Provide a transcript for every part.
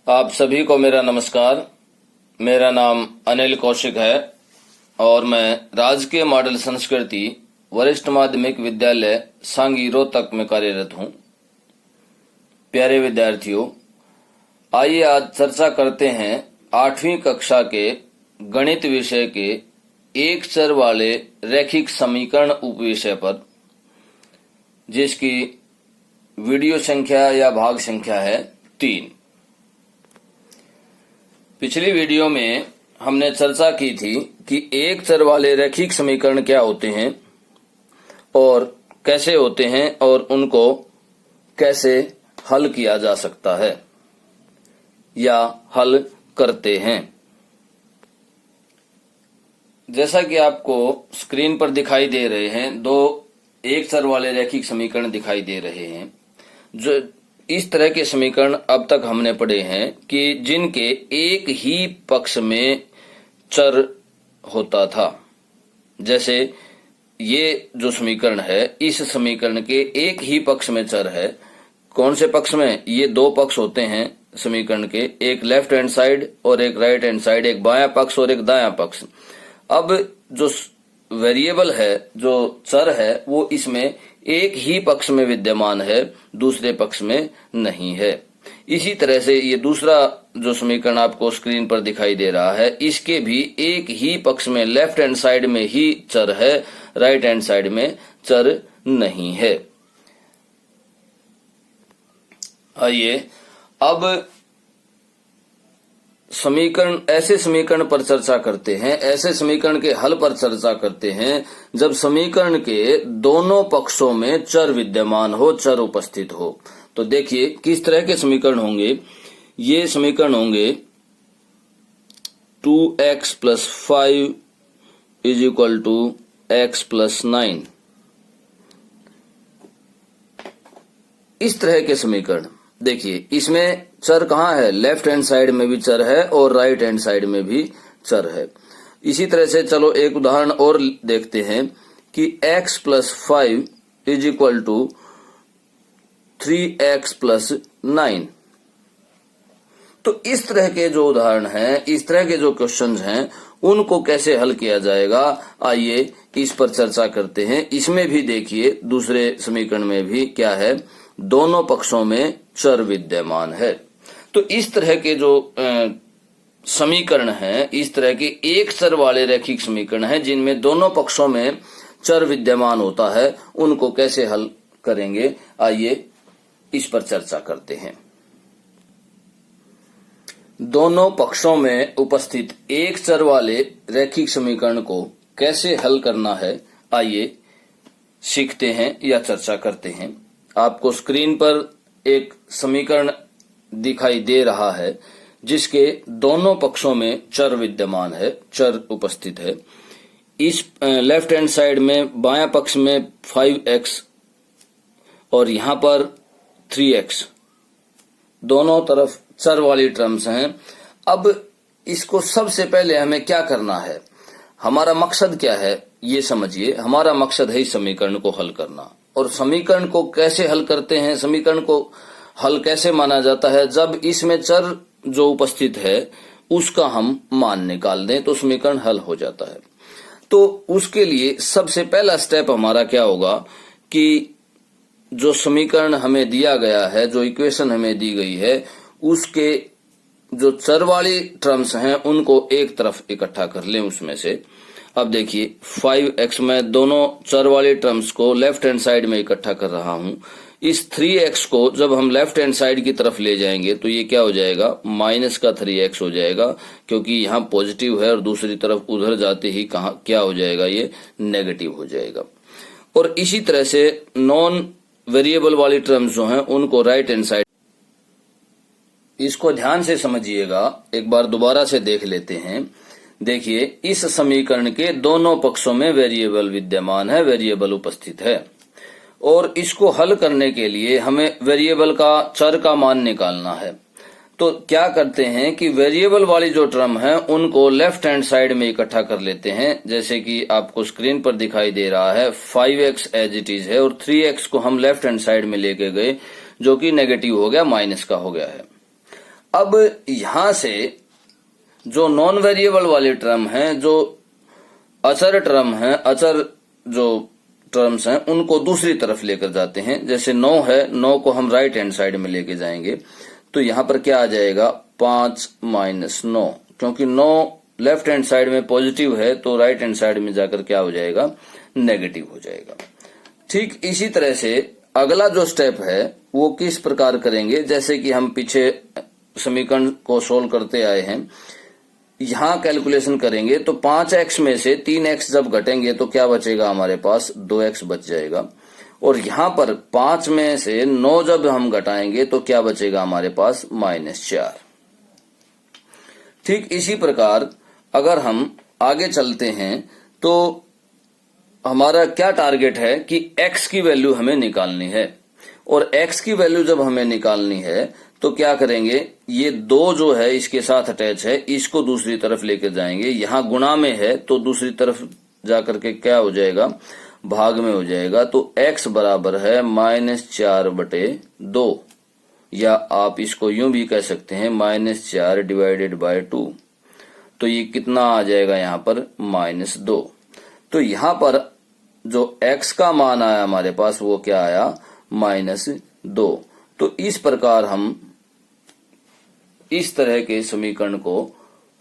आप सभी को मेरा नमस्कार। मेरा नाम अनिल कौशिक है और मैं राजकीय मॉडल संस्कृति वरिष्ठ माध्यमिक विद्यालय सांगी रोहतक में कार्यरत हूं। प्यारे विद्यार्थियों, आइए आज चर्चा करते हैं 8वीं कक्षा के गणित विषय के एक चर वाले रैखिक समीकरण उपविषय पर, जिसकी वीडियो संख्या या भाग संख्या है 3। पिछली वीडियो में हमने चर्चा की थी कि एक चर वाले रैखिक समीकरण क्या होते हैं और कैसे होते हैं और उनको कैसे हल किया जा सकता है या हल करते हैं। जैसा कि आपको स्क्रीन पर दिखाई दे रहे हैं, दो एक चर वाले रैखिक समीकरण दिखाई दे रहे हैं। जो इस तरह के समीकरण अब तक हमने पढ़े हैं कि जिनके एक ही पक्ष में चर होता था। जैसे ये जो समीकरण है, इस समीकरण के एक ही पक्ष में चर है। कौन से पक्ष में? ये दो पक्ष होते हैं समीकरण के, एक लेफ्ट हैंड साइड और एक राइट हैंड साइड, एक बायां पक्ष और एक दायां पक्ष। अब जो वेरिएबल है, जो चर है, वो इसमें एक ही पक्ष में विद्यमान है, दूसरे पक्ष में नहीं है। इसी तरह से ये दूसरा जो समीकरण आपको स्क्रीन पर दिखाई दे रहा है, इसके भी एक ही पक्ष में लेफ्ट हैंड साइड में ही चर है, राइट हैंड साइड में चर नहीं है। आइए अब ऐसे समीकरण पर चर्चा करते हैं, ऐसे समीकरण के हल पर चर्चा करते हैं जब समीकरण के दोनों पक्षों में चर विद्यमान हो, चर उपस्थित हो। तो देखिए किस तरह के समीकरण होंगे। ये समीकरण होंगे 2x + 5 = x + 9। इस तरह के समीकरण देखिए, इसमें चर कहाँ है? लेफ्ट हैंड साइड में भी चर है और राइट हैंड साइड में भी चर है। इसी तरह से चलो एक उदाहरण और देखते हैं कि x + 5 = 3x + 9। तो इस तरह के जो उदाहरण हैं, इस तरह के जो क्वेश्चंस हैं, उनको कैसे हल किया जाएगा, आइए इस पर चर्चा करते हैं। इसमें भी देखिए, दूसरे समीकरण में भी क्या है? दोनों पक्षों में चर विद्यमान है। तो इस तरह के जो समीकरण हैं, इस तरह के एक चर वाले रैखिक समीकरण हैं जिनमें दोनों पक्षों में चर विद्यमान होता है, उनको कैसे हल करेंगे, आइए इस पर चर्चा करते हैं। दोनों पक्षों में उपस्थित एक चर वाले रैखिक समीकरण को कैसे हल करना है, आइए सीखते हैं या चर्चा करते हैं। आपको स्क्रीन पर एक समीकरण दिखाई दे रहा है जिसके दोनों पक्षों में चर विद्यमान है, चर उपस्थित है। इस लेफ्ट हैंड साइड में बायां पक्ष में 5x और यहां पर 3x, दोनों तरफ चर वाली टर्म्स हैं। अब इसको सबसे पहले हमें क्या करना है, हमारा मकसद क्या है, ये समझिए। हमारा मकसद है इस समीकरण को हल करना। और समीकरण को कैसे हल करते हैं, समीकरण को हल कैसे माना जाता है? जब इसमें चर जो उपस्थित है उसका हम मान निकाल दें तो समीकरण हल हो जाता है। तो उसके लिए सबसे पहला स्टेप हमारा क्या होगा कि जो समीकरण हमें दिया गया है, जो इक्वेशन हमें दी गई है, उसके जो चर वाली टर्म्स हैं उनको एक तरफ इकट्ठा कर लें उसमें से। अब देखिए 5x, में दोनों चर वाली टर्म्स को लेफ्ट हैंड साइड में इकट्ठा कर रहा हूं। इस 3x को जब हम लेफ्ट हैंड साइड की तरफ ले जाएंगे तो ये क्या हो जाएगा? -3x हो जाएगा, क्योंकि यहाँ पॉजिटिव है और दूसरी तरफ उधर जाते ही क्या हो जाएगा? ये नेगेटिव हो जाएगा। और इसी तरह से नॉन वेरिएबल वाली टर्म्स जो हैं उनको राइट हैंड साइड, इसको ध्यान से समझिएगा, एक बार दोबारा से देख लेते हैं। देखिए इस समीकरण के दोनों पक्षों में वेरिएबल विद्यमान है, वेरिएबल उपस्थित है, और इसको हल करने के लिए हमें वेरिएबल का, चर का मान निकालना है। तो क्या करते हैं कि वेरिएबल वाली जो टर्म है उनको लेफ्ट हैंड साइड में इकट्ठा कर लेते हैं। जैसे कि आपको स्क्रीन पर दिखाई दे रहा है, 5x एज इट इज है और 3x को हम लेफ्ट हैंड साइड में लेके गए, जो कि नेगेटिव हो गया, माइनस का हो गया है। अब यहां से जो नॉन वेरिएबल वाली टर्म है, जो अचर टर्म है, अचर जो टर्म्स हैं, उनको दूसरी तरफ लेकर जाते हैं। जैसे 9 है, 9 को हम राइट हैंड साइड में लेके जाएंगे तो यहां पर क्या आ जाएगा 5 माइनस 9, क्योंकि 9 लेफ्ट हैंड साइड में पॉजिटिव है तो राइट हैंड साइड में जाकर क्या हो जाएगा नेगेटिव हो जाएगा। ठीक इसी तरह से अगला जो स्टेप है वो किस प्रकार करेंगे, जैसे कि हम पीछे समीकरण को सोल्व करते आए हैं, यहां कैलकुलेशन करेंगे तो 5x में से 3x जब घटेंगे तो क्या बचेगा हमारे पास 2x बच जाएगा। और यहां पर 5 में से 9 जब हम घटाएंगे तो क्या बचेगा हमारे पास -4। ठीक इसी प्रकार अगर हम आगे चलते हैं तो हमारा क्या टारगेट है कि x की वैल्यू हमें निकालनी है, और x की वैल्यू जब हमें निकालनी है तो क्या करेंगे, ये 2 जो है इसके साथ अटैच है, इसको दूसरी तरफ लेकर जाएंगे। यहां गुणा में है तो दूसरी तरफ जाकर के क्या हो जाएगा भाग में हो जाएगा। तो x बराबर है -4/2, या आप इसको यूं भी कह सकते हैं -4 डिवाइडेड बाय 2। तो ये कितना आ जाएगा यहाँ पर -2। तो यहाँ पर जो x का मान आया हमारे पास वो क्या आया -2। तो इस प्रकार हम इस तरह के समीकरण को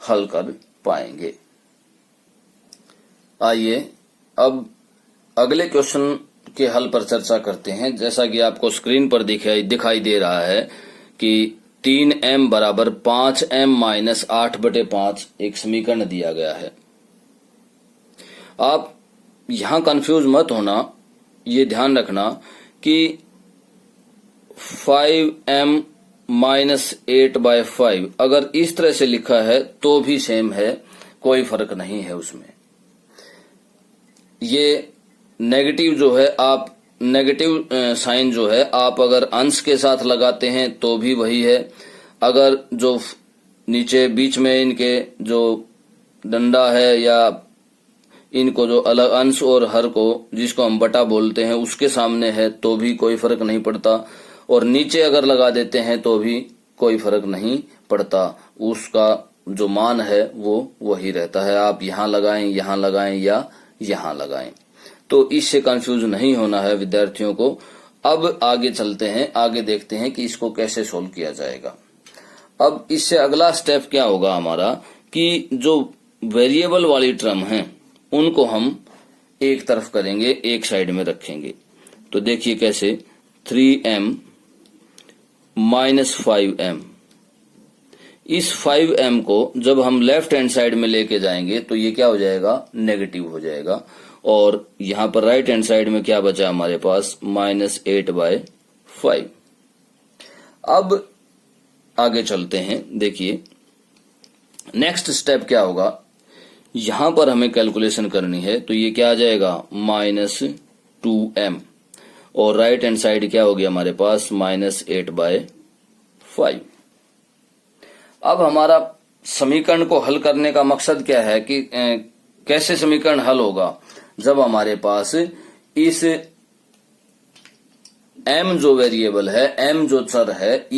हल कर पाएंगे। आइए अब अगले क्वेश्चन के हल पर चर्चा करते हैं। जैसा कि आपको स्क्रीन पर दिखाई दे रहा है कि 3m बराबर 5m माइनस 8/5 एक समीकरण दिया गया है। आप यहां कंफ्यूज मत होना, ये ध्यान रखना कि 5m माइनस 8/5 अगर इस तरह से लिखा है तो भी सेम है, कोई फर्क नहीं है उसमें। ये नेगेटिव जो है, आप नेगेटिव साइन जो है आप अगर अंश के साथ लगाते हैं तो भी वही है। अगर जो नीचे बीच में इनके जो डंडा है या इनको जो अलग अंश और हर को जिसको हम बटा बोलते हैं उसके सामने है तो भी कोई फर्क नहीं पड़ता, और नीचे अगर लगा देते हैं तो भी कोई फर्क नहीं पड़ता, उसका जो मान है वो वही रहता है। आप यहाँ लगाएं या यहाँ लगाएं, तो इससे कंफ्यूज नहीं होना है विद्यार्थियों को। अब आगे चलते हैं, आगे देखते हैं कि इसको कैसे सोल्व किया जाएगा। अब इससे अगला स्टेप क्या होगा हमारा कि जो वेरिएबल वाली टर्म है उनको हम एक तरफ करेंगे, एक साइड में रखेंगे। तो देखिए कैसे 3m माइनस 5m, इस 5m को जब हम लेफ्ट हैंड साइड में लेके जाएंगे तो ये क्या हो जाएगा नेगेटिव हो जाएगा, और यहां पर राइट हैंड साइड में क्या बचा हमारे पास -8/5। अब आगे चलते हैं। देखिए नेक्स्ट स्टेप क्या होगा, यहां पर हमें कैलकुलेशन करनी है तो ये क्या आ जाएगा -2m, और राइट हैंड साइड क्या होगी हमारे पास -8/5। अब हमारा समीकरण को हल करने का मकसद क्या है कि कैसे समीकरण हल होगा, जब हमारे पास इस m जो वेरिएबल है, m जो चर है,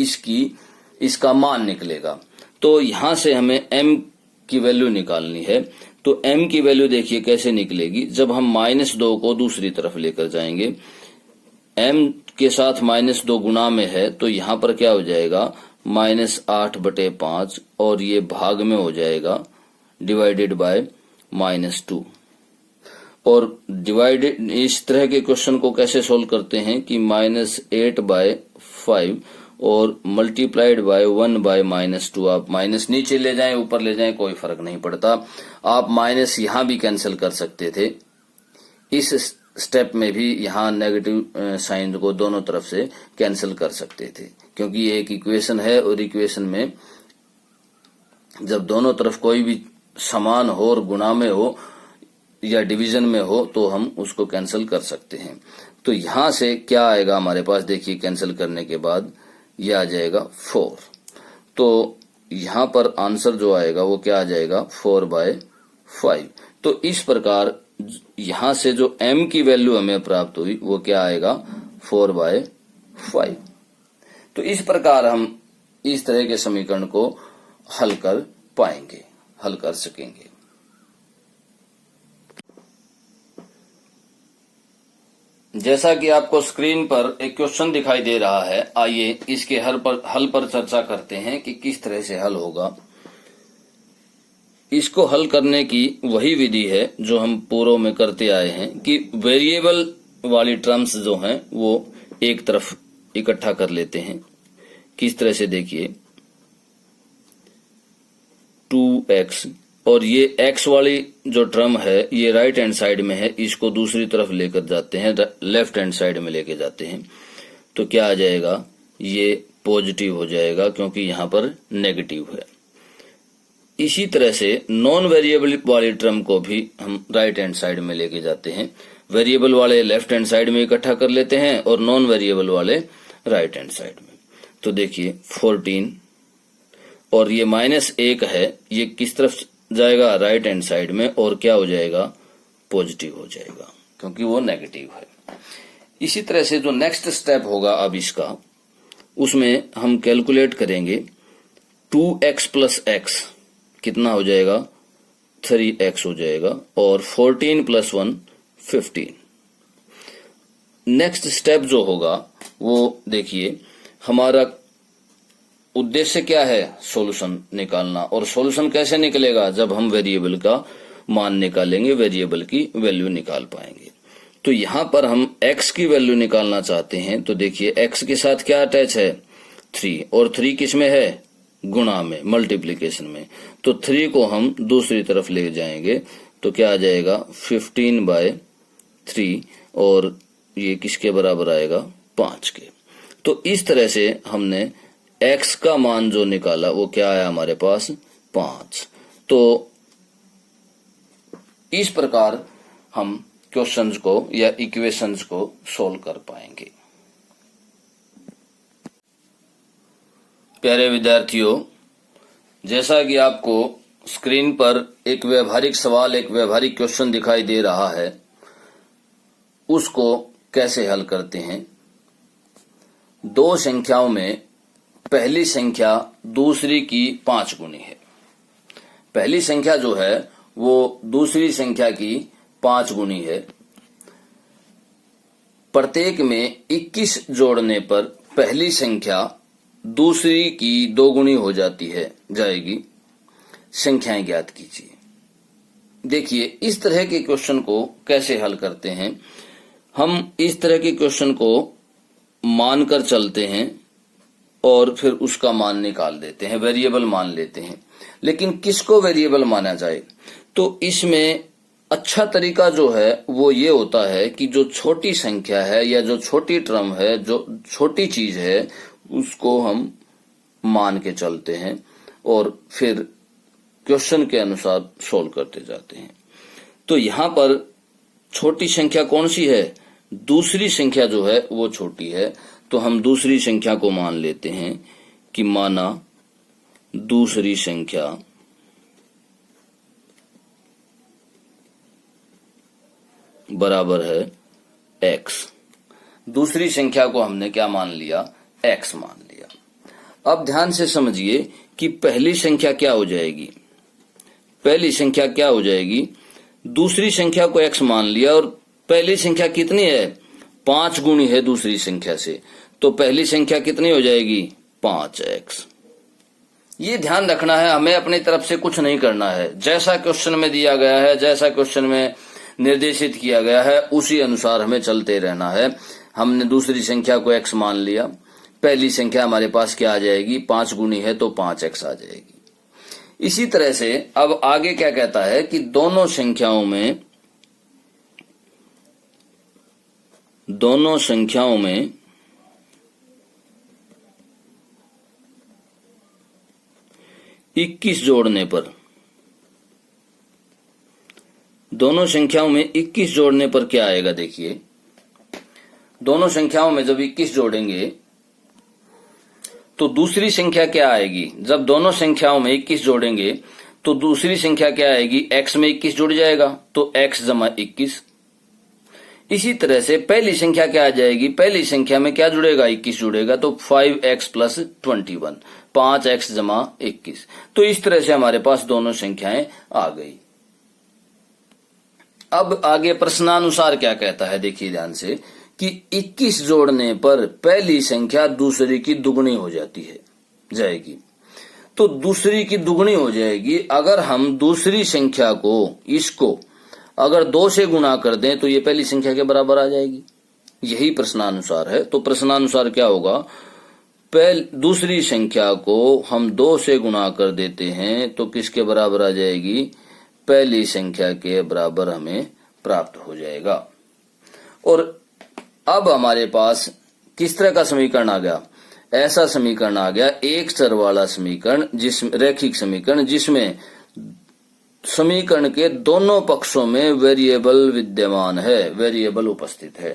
इसका मान निकलेगा। तो यहां से हमें m की वैल्यू निकालनी है। तो m की वैल्यू देखिए कैसे निकलेगी, जब हम -2 को दूसरी तरफ लेकर जाएंगे, m के साथ -2 गुणा में है तो यहां पर क्या हो जाएगा -8/5, और ये भाग में हो जाएगा डिवाइडेड बाय -2। और डिवाइडेड इस तरह के क्वेश्चन को कैसे सोल्व करते हैं कि -8/5 और मल्टीप्लाइड बाय 1/-2। आप माइनस नीचे ले जाएं ऊपर ले जाएं कोई फर्क नहीं पड़ता। आप माइनस यहां भी कैंसिल कर सकते थे, इस स्टेप में भी यहां नेगेटिव साइन को दोनों तरफ से कैंसिल कर सकते थे, क्योंकि ये एक इक्वेशन है और इक्वेशन में जब दोनों तरफ कोई भी समान हो और गुणा में हो या डिवीजन में हो तो हम उसको कैंसिल कर सकते हैं। तो यहां से क्या आएगा हमारे पास, देखिए कैंसिल करने के बाद ये आ जाएगा 4। तो यहां पर आंसर जो आएगा वो क्या आ जाएगा 4/5। तो इस प्रकार यहां से जो m की वैल्यू हमें प्राप्त हुई वो क्या आएगा 4/5। तो इस प्रकार हम इस तरह के समीकरण को हल कर पाएंगे, हल कर सकेंगे। जैसा कि आपको स्क्रीन पर एक क्वेश्चन दिखाई दे रहा है, आइए इसके हल पर चर्चा करते हैं कि किस तरह से हल होगा। इसको हल करने की वही विधि है जो हम पूर्व में करते आए हैं कि वेरिएबल वाली टर्म्स जो हैं वो एक तरफ इकट्ठा कर लेते हैं। किस तरह से, देखिए 2x और ये x वाली जो टर्म है ये राइट हैंड साइड में है, इसको दूसरी तरफ लेकर जाते हैं, लेफ्ट हैंड साइड में लेके जाते हैं, तो क्या आ जाएगा, ये पॉजिटिव हो जाएगा क्योंकि यहाँ पर नेगेटिव है। इसी तरह से नॉन वेरिएबल वाली टर्म को भी हम राइट हैंड साइड में लेके जाते हैं। वेरिएबल वाले लेफ्ट हैंड साइड में इकट्ठा कर लेते हैं और नॉन वेरिएबल वाले राइट हैंड साइड में। तो देखिए 14 और ये -1 है, ये किस तरफ जाएगा, राइट हैंड साइड में, और क्या हो जाएगा, पॉजिटिव हो जाएगा क्योंकि वो नेगेटिव है। इसी तरह से जो नेक्स्ट स्टेप होगा अब इसका, उसमें हम कैलकुलेट करेंगे 2x प्लस x कितना हो जाएगा, 3x हो जाएगा, और 14 प्लस 1 15। नेक्स्ट स्टेप जो होगा वो देखिए, हमारा उद्देश्य क्या है, सॉल्यूशन निकालना। और सॉल्यूशन कैसे निकलेगा, जब हम वेरिएबल का मान निकालेंगे, वेरिएबल की वैल्यू निकाल पाएंगे। तो यहां पर हम x की वैल्यू निकालना चाहते हैं, तो देखिए x के साथ क्या अटैच है, 3, और 3 किस में है, गुणा में, मल्टीप्लिकेशन में। तो 3 को हम दूसरी तरफ ले जाएंगे तो क्या आ जाएगा, 15/3, और ये किसके बराबर आएगा, 5 के। तो इस तरह से हमने x का मान जो निकाला वो क्या आया हमारे पास, 5। तो इस प्रकार हम क्वेश्चंस को या इक्वेशंस को सोल्व कर पाएंगे। प्यारे विद्यार्थियों, जैसा कि आपको स्क्रीन पर एक व्यवहारिक सवाल, एक व्यवहारिक क्वेश्चन दिखाई दे रहा है, उसको कैसे हल करते हैं। दो संख्याओं में पहली संख्या दूसरी की 5 गुनी है। पहली संख्या जो है वो दूसरी संख्या की 5 गुनी है। प्रत्येक में 21 जोड़ने पर पहली संख्या दूसरी की 2 गुनी हो जाएगी। संख्याएं ज्ञात कीजिए। देखिए इस तरह के क्वेश्चन को कैसे हल करते हैं। हम इस तरह के क्वेश्चन को मानकर चलते हैं और फिर उसका मान निकाल देते हैं, वेरिएबल मान लेते हैं। लेकिन किसको वेरिएबल माना जाए, तो इसमें अच्छा तरीका जो है वो ये होता है कि जो छोटी संख्या है या जो छोटी टर्म है, जो छोटी चीज है, उसको हम मान के चलते हैं और फिर क्वेश्चन के अनुसार सोल्व करते जाते हैं। तो यहां पर छोटी संख्या कौन सी है, दूसरी संख्या जो है वो छोटी है। तो हम दूसरी संख्या को मान लेते हैं कि माना दूसरी संख्या बराबर है x। दूसरी संख्या को हमने क्या मान लिया, x मान लिया। अब ध्यान से समझिए कि पहली संख्या क्या हो जाएगी। पहली संख्या क्या हो जाएगी, दूसरी संख्या को x मान लिया और पहली संख्या कितनी है, 5 गुणी है दूसरी संख्या से, तो पहली संख्या कितनी हो जाएगी, 5x। ये ध्यान रखना है, हमें अपनी तरफ से कुछ नहीं करना है। जैसा क्वेश्चन में दिया गया है, जैसा क्वेश्चन में निर्देशित किया गया है, उसी अनुसार हमें चलते रहना है। हमने दूसरी संख्या को x मान लिया, पहली संख्या हमारे पास क्या आ जाएगी, 5 गुनी है तो 5x आ जाएगी। इसी तरह से अब आगे क्या कहता है कि दोनों संख्याओं में 21 जोड़ने पर, दोनों संख्याओं में 21 जोड़ने पर क्या आएगा। देखिए दोनों संख्याओं में जब 21 जोड़ेंगे तो दूसरी संख्या क्या आएगी। जब दोनों संख्याओं में 21 जोड़ेंगे तो दूसरी संख्या क्या आएगी, x में 21 जुड़ जाएगा तो x जमा 21। इसी तरह से पहली संख्या क्या आ जाएगी, पहली संख्या में क्या जुड़ेगा, 21 जुड़ेगा तो 5x प्लस 21। 5x जमा 21। तो इस तरह से हमारे पास दोनों संख्याएं आ गई। अब आगे प्रश्नानुसार क्या कहता है, देखिए ध्यान से कि 21 जोड़ने पर पहली संख्या दूसरी की दुगनी हो जाएगी। तो दूसरी की दुगनी हो जाएगी। अगर हम दूसरी संख्या को इसको अगर 2 से गुणा कर दें तो ये पहली संख्या के बराबर आ जाएगी। यही प्रश्नानुसार है। तो प्रश्नानुसार क्या होगा, दूसरी संख्या को हम 2 से गुणा कर देते हैं तो किसके बराबर आ जाएगी, पहली संख्या के बराबर हमें प्राप्त हो जाएगा। और अब हमारे पास किस तरह का समीकरण आ गया, ऐसा समीकरण आ गया एक चर वाला समीकरण, रैखिक समीकरण जिसमें समीकरण के दोनों पक्षों में वेरिएबल विद्यमान है, वेरिएबल उपस्थित है।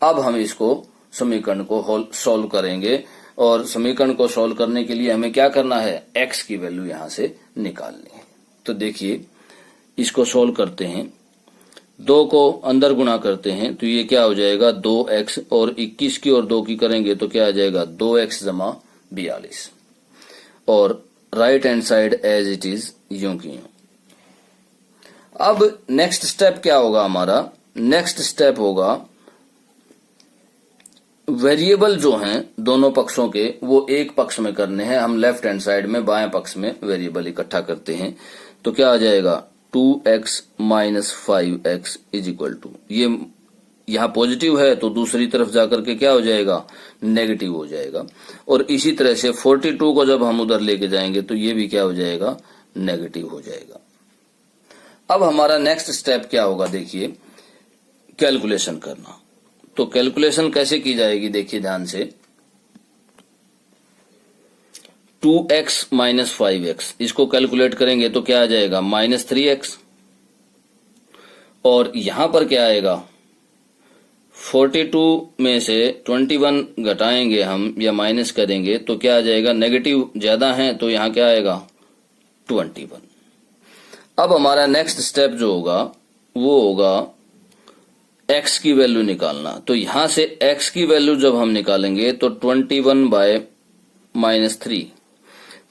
अब हम इसको समीकरण को सॉल्व करेंगे और समीकरण को सॉल्व करने के लिए हमें क्या करना है, x की वैल्यू यहां से निकालनी है। तो देखिए इसको सॉल्व करते हैं, 2 को अंदर गुणा करते हैं तो ये क्या हो जाएगा 2x, और 21 की और 2 की करेंगे तो क्या आ जाएगा 2x जमा 42, और right hand side as it is यूं की यूं। अब नेक्स्ट स्टेप क्या होगा हमारा, नेक्स्ट स्टेप होगा वेरिएबल जो हैं दोनों पक्षों के वो एक पक्ष में करने हैं। हम लेफ्ट हैंड साइड में बाएं पक्ष में वेरिएबल इकट्ठा करते हैं तो क्या आ जाएगा 2x minus 5x is equal to, ये यहाँ पॉजिटिव है तो दूसरी तरफ जाकर के क्या हो जाएगा, नेगेटिव हो जाएगा। और इसी तरह से 42 को जब हम उधर लेके जाएंगे तो ये भी क्या हो जाएगा, नेगेटिव हो जाएगा। अब हमारा नेक्स्ट स्टेप क्या होगा, देखिए कैलकुलेशन करना। तो कैलकुलेशन कैसे की जाएगी, देखिए ध्यान से, 2x माइनस 5x इसको कैलकुलेट करेंगे तो क्या आ जाएगा माइनस 3x, और यहां पर क्या आएगा 42 में से 21 घटाएंगे हम या माइनस करेंगे तो क्या आ जाएगा, नेगेटिव ज्यादा है तो यहां क्या आएगा 21। अब हमारा नेक्स्ट स्टेप जो होगा वो होगा x की वैल्यू निकालना। तो यहां से x की वैल्यू जब हम निकालेंगे तो 21 बाय माइनस 3,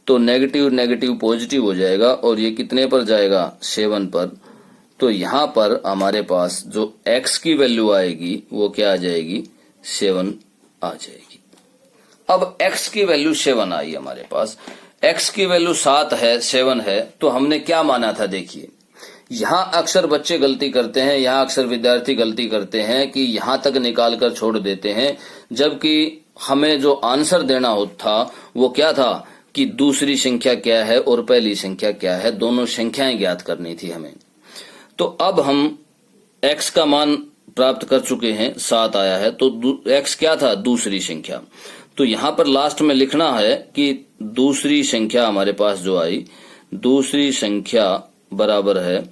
तो नेगेटिव नेगेटिव पॉजिटिव हो जाएगा और ये कितने पर जाएगा 7 पर। तो यहां पर हमारे पास जो x की वैल्यू आएगी वो क्या आ जाएगी 7 आ जाएगी। अब x की वैल्यू 7 आई हमारे पास, x की वैल्यू 7 है 7 है, तो हमने क्या माना था, देखिए यहां अक्सर बच्चे गलती करते हैं, यहां अक्सर विद्यार्थी गलती करते हैं कि यहां तक निकाल कर छोड़ देते हैं, जबकि हमें जो आंसर देना होता था वो क्या था कि दूसरी संख्या क्या है और पहली संख्या क्या है, दोनों संख्याएं ज्ञात करनी थी हमें। तो अब हम x का मान प्राप्त कर चुके हैं, 7 आया है, तो x क्या था दूसरी संख्या। तो यहां पर लास्ट में लिखना है कि दूसरी संख्या हमारे पास जो आई, दूसरी संख्या बराबर है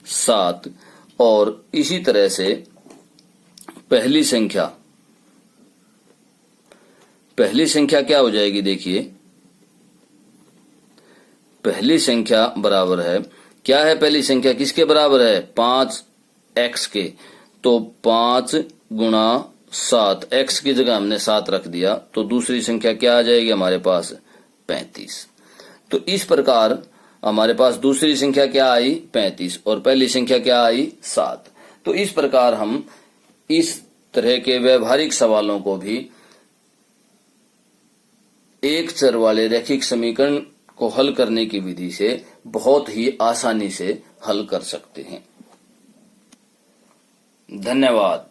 7, और इसी तरह से पहली संख्या क्या हो जाएगी, देखिए पहली संख्या बराबर है, क्या है पहली संख्या, किसके बराबर है 5x के, तो 5 गुणा 7, x की जगह हमने 7 रख दिया, तो दूसरी संख्या क्या आ जाएगी हमारे पास 35। तो इस प्रकार हमारे पास दूसरी संख्या क्या आई 35 और पहली संख्या क्या आई 7। तो इस प्रकार हम इस तरह के व्यवहारिक सवालों को भी एक चर वाले रैखिक समीकरण को हल करने की विधि से बहुत ही आसानी से हल कर सकते हैं। धन्यवाद।